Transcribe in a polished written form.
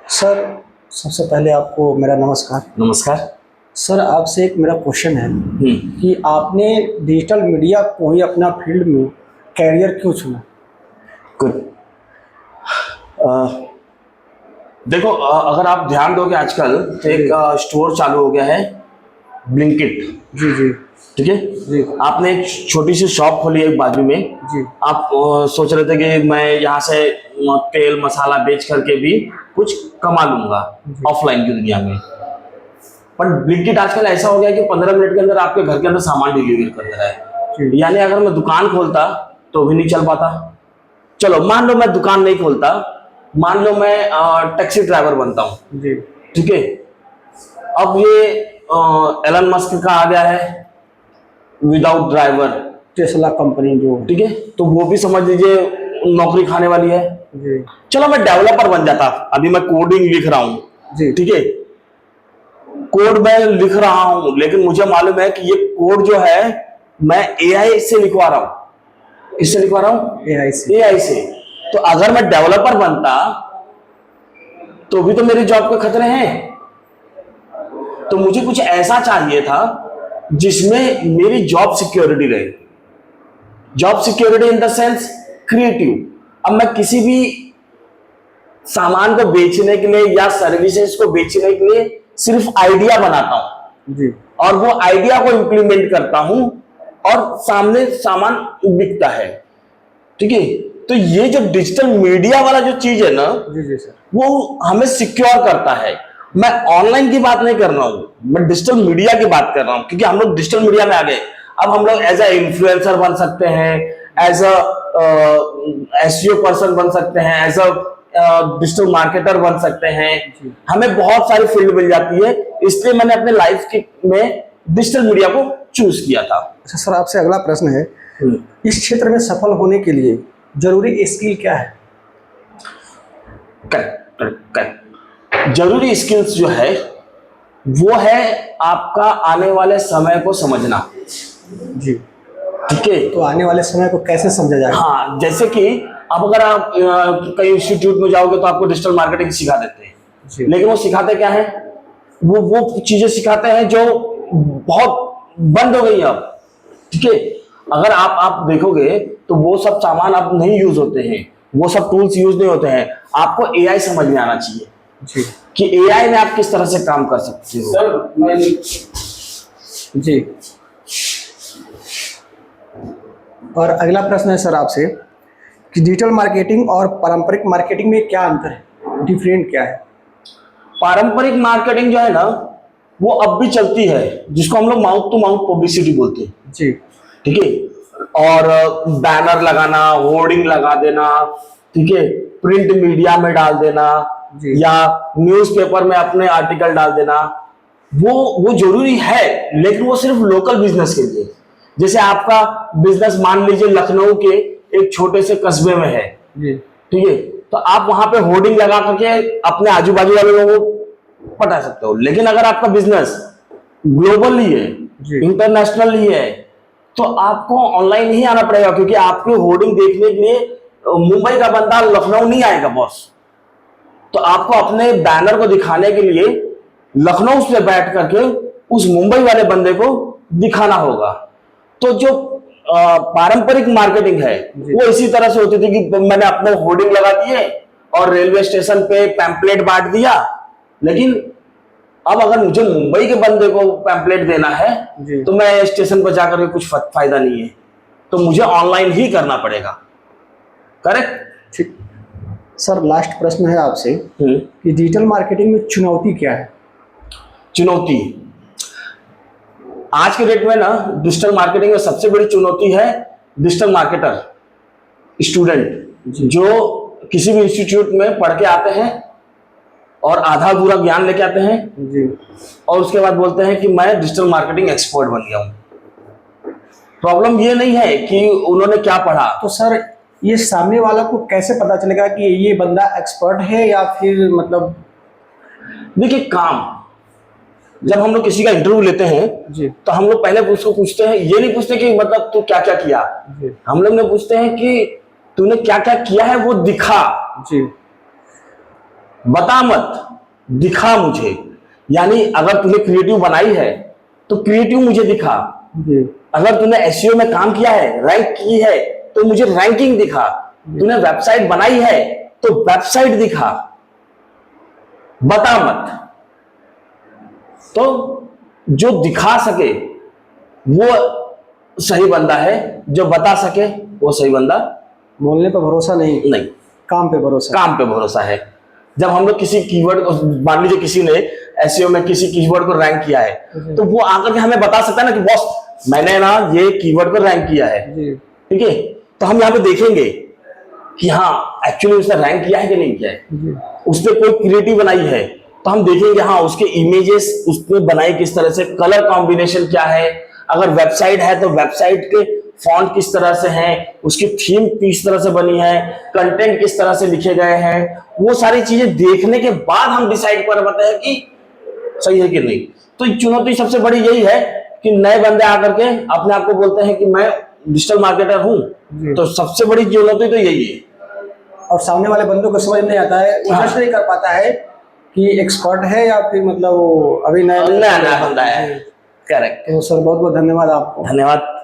Sir, सबसे पहले आपको मेरा नमस्कार। नमस्कार। सर, आपसे एक मेरा क्वेश्चन है कि आपने डिजिटल मीडिया को ही अपना फील्ड में कैरियर क्यों चुना? गुड। देखो, अगर आप ध्यान दोगे आजकल तो एक स्टोर चालू हो गया है, ब्लिंकिट। जी जी ठीक है। जी आपने एक छोटी सी शॉप खोली है एक बाजू में। जी आप सोच रहे थे कि मैं यहाँ से तेल मसाला बेच करके भी कुछ कमा लूंगा ऑफलाइन की दुनिया में। पर ब्लिंकिट आजकल ऐसा हो गया कि 15 मिनट के अंदर आपके घर के अंदर सामान डिलीवर कर दे रहा है। जी यानी अगर मैं दुकान खोलता तो भी नहीं चल पाता। चलो मान लो मैं दुकान नहीं खोलता, मान लो मैं टैक्सी ड्राइवर बनता हूँ। जी ठीक है। अब ये एलन मस्क का आ गया है विदाउट ड्राइवर। टेस्ला कंपनी जो है। ठीक है, तो वो भी समझ लीजिए नौकरी खाने वाली है। जी चलो मैं डेवलपर बन जाता, अभी मैं कोडिंग लिख रहा हूँ। जी ठीक है, कोड मैं लिख रहा हूँ, लेकिन मुझे मालूम है कि ये कोड जो है मैं एआई से लिखवा रहा हूँ। किससे लिखवा रहा हूँ? एआई से। तो अगर मैं डेवलपर बनता तो भी तो मेरी जॉब के खतरे हैं। तो मुझे कुछ ऐसा चाहिए था जिसमें मेरी जॉब सिक्योरिटी रहे। Job security in the sense creative. अब मैं किसी भी सामान को बेचने के लिए या सर्विसेज को बेचने के लिए सिर्फ आइडिया बनाता हूं जी और वो आइडिया को इंप्लीमेंट करता हूं और सामने सामान बिकता है। ठीक है। तो ये जो डिजिटल मीडिया वाला जो चीज है ना, जी जी सर। वो हमें सिक्योर करता है। मैं ऑनलाइन की बात नहीं कर रहा हूं, मैं डिजिटल मीडिया की बात कर रहा हूं, क्योंकि हम लोग डिजिटल मीडिया में आ गए। अब हम लोग एज अ इन्फ्लुएंसर बन सकते हैं, एज अ एसईओ पर्सन बन सकते हैं, एज अ डिजिटल मार्केटर बन सकते हैं। हमें बहुत सारी फील्ड मिल जाती है, इसलिए मैंने अपने लाइफ में डिजिटल मीडिया को चूज किया था। अच्छा सर, आपसे अगला प्रश्न है, इस क्षेत्र में सफल होने के लिए जरूरी स्किल क्या है? Correct correct correct. जरूरी स्किल्स जो है वो है आपका आने वाले समय को समझना। जी। ठीक है। तो आने वाले समय को कैसे समझा जाए? हाँ, जैसे कि अब अगर आप कई इंस्टीट्यूट में जाओगे तो आपको डिजिटल मार्केटिंग सिखा देते हैं, लेकिन वो सिखाते क्या है? वो चीजें सिखाते हैं जो बहुत बंद हो गई अब। ठीक है। अगर आप देखोगे तो वो सब सामान अब नहीं यूज होते हैं, वो सब टूल्स यूज नहीं होते हैं। आपको एआई समझ में आना चाहिए जी कि एआई में आप किस तरह से काम कर सकते हो। सर जी। और अगला प्रश्न है सर आपसे कि डिजिटल मार्केटिंग और पारंपरिक मार्केटिंग में क्या अंतर है, डिफरेंट क्या है? पारंपरिक मार्केटिंग जो है ना, वो अब भी चलती है, जिसको हम लोग माउथ टू माउथ पब्लिसिटी बोलते हैं। जी। ठीक है। और बैनर लगाना, होर्डिंग लगा देना, ठीक है, प्रिंट मीडिया में डाल देना या न्यूज़पेपर में अपने आर्टिकल डाल देना, वो जरूरी है, लेकिन वो सिर्फ लोकल बिजनेस के लिए। जैसे आपका बिजनेस मान लीजिए लखनऊ के एक छोटे से कस्बे में है। ठीक है, तो आप वहां पे होर्डिंग लगा करके अपने आजू बाजू वाले लोगों को पता सकते हो। लेकिन अगर आपका बिजनेस ग्लोबली है, इंटरनेशनली है, तो आपको ऑनलाइन ही आना पड़ेगा, क्योंकि आपके होर्डिंग देखने के लिए मुंबई का बंदा लखनऊ नहीं आएगा बॉस। तो आपको अपने बैनर को दिखाने के लिए लखनऊ से बैठ करके उस मुंबई वाले बंदे को दिखाना होगा। तो जो पारंपरिक मार्केटिंग है वो इसी तरह से होती थी कि मैंने अपने होर्डिंग लगा दिए और रेलवे स्टेशन पे पैम्पलेट बांट दिया। लेकिन अब अगर मुझे मुंबई के बंदे को पैम्पलेट देना है तो मैं स्टेशन पर जाकर के कुछ फायदा नहीं है, तो मुझे ऑनलाइन ही करना पड़ेगा। करेक्ट। ठीक। सर, लास्ट प्रश्न है आपसे कि डिजिटल मार्केटिंग में चुनौती क्या है? चुनौती आज के डेट में ना, डिजिटल मार्केटिंग में सबसे बड़ी चुनौती है डिजिटल मार्केटर स्टूडेंट, जो किसी भी इंस्टीट्यूट में पढ़ के आते हैं और आधा पूरा ज्ञान लेके आते हैं जी, और उसके बाद बोलते हैं कि मैं डिजिटल मार्केटिंग एक्सपर्ट बन गया हूं। प्रॉब्लम ये नहीं है कि उन्होंने क्या पढ़ा। तो सर, ये सामने वाला को कैसे पता चलेगा कि ये बंदा एक्सपर्ट है या फिर मतलब? देखिए, काम जब हम लोग किसी का इंटरव्यू लेते हैं जी, तो हम लोग पहले उसको पूछते हैं, ये नहीं पूछते कि मतलब तू क्या क्या किया जी, हम लोग ने पूछते हैं कि तूने क्या क्या किया है वो दिखा जी। बता मत, दिखा मुझे। यानी अगर तूने क्रिएटिव बनाई है तो क्रिएटिव मुझे दिखा। जी अगर तूने एसईओ में काम किया है, रैंक की है, तो मुझे रैंकिंग दिखा। तूने वेबसाइट बनाई है तो वेबसाइट दिखा, बता मत। तो जो दिखा सके वो सही बंदा है, जो बता सके वो सही बंदा बोलने पर भरोसा नहीं, नहीं, काम पे भरोसा। काम पे भरोसा है। जब हम लोग किसी कीवर्ड को, मान लीजिए किसी ने एसईओ में किसी कीवर्ड को रैंक किया है, तो वो आकर के हमें बता सकता है ना कि बॉस मैंने ना ये कीवर्ड को रैंक किया है, जी ठीक है। तो हम यहाँ पे देखेंगे कि हाँ एक्चुअली उसने रैंक किया है कि नहीं किया है। जी उसने कोई क्रिएटिव बनाई है तो हम देखेंगे हाँ उसके इमेजेस उसने बनाई किस तरह से, कलर कॉम्बिनेशन क्या है, अगर वेबसाइट है तो वेबसाइट के फॉन्ट किस तरह से हैं, उसकी थीम किस तरह से बनी है, कंटेंट किस तरह से लिखे गए हैं, वो सारी चीजें देखने के बाद हम डिसाइड कर पाते हैं कि सही है कि नहीं। तो चुनौती सबसे बड़ी यही है कि नए बंदे आकर के अपने आप को बोलते हैं कि मैं डिजिटल मार्केटर हूं, तो सबसे बड़ी चुनौती तो यही है। और सामने वाले बंदों को समझ नहीं आता है, वो हाँ। जज नहीं कर पाता है कि एक्सपर्ट है या फिर मतलब वो अभी नया नया नया बंदा है। करेक्ट। तो सर बहुत बहुत धन्यवाद आपको। धन्यवाद।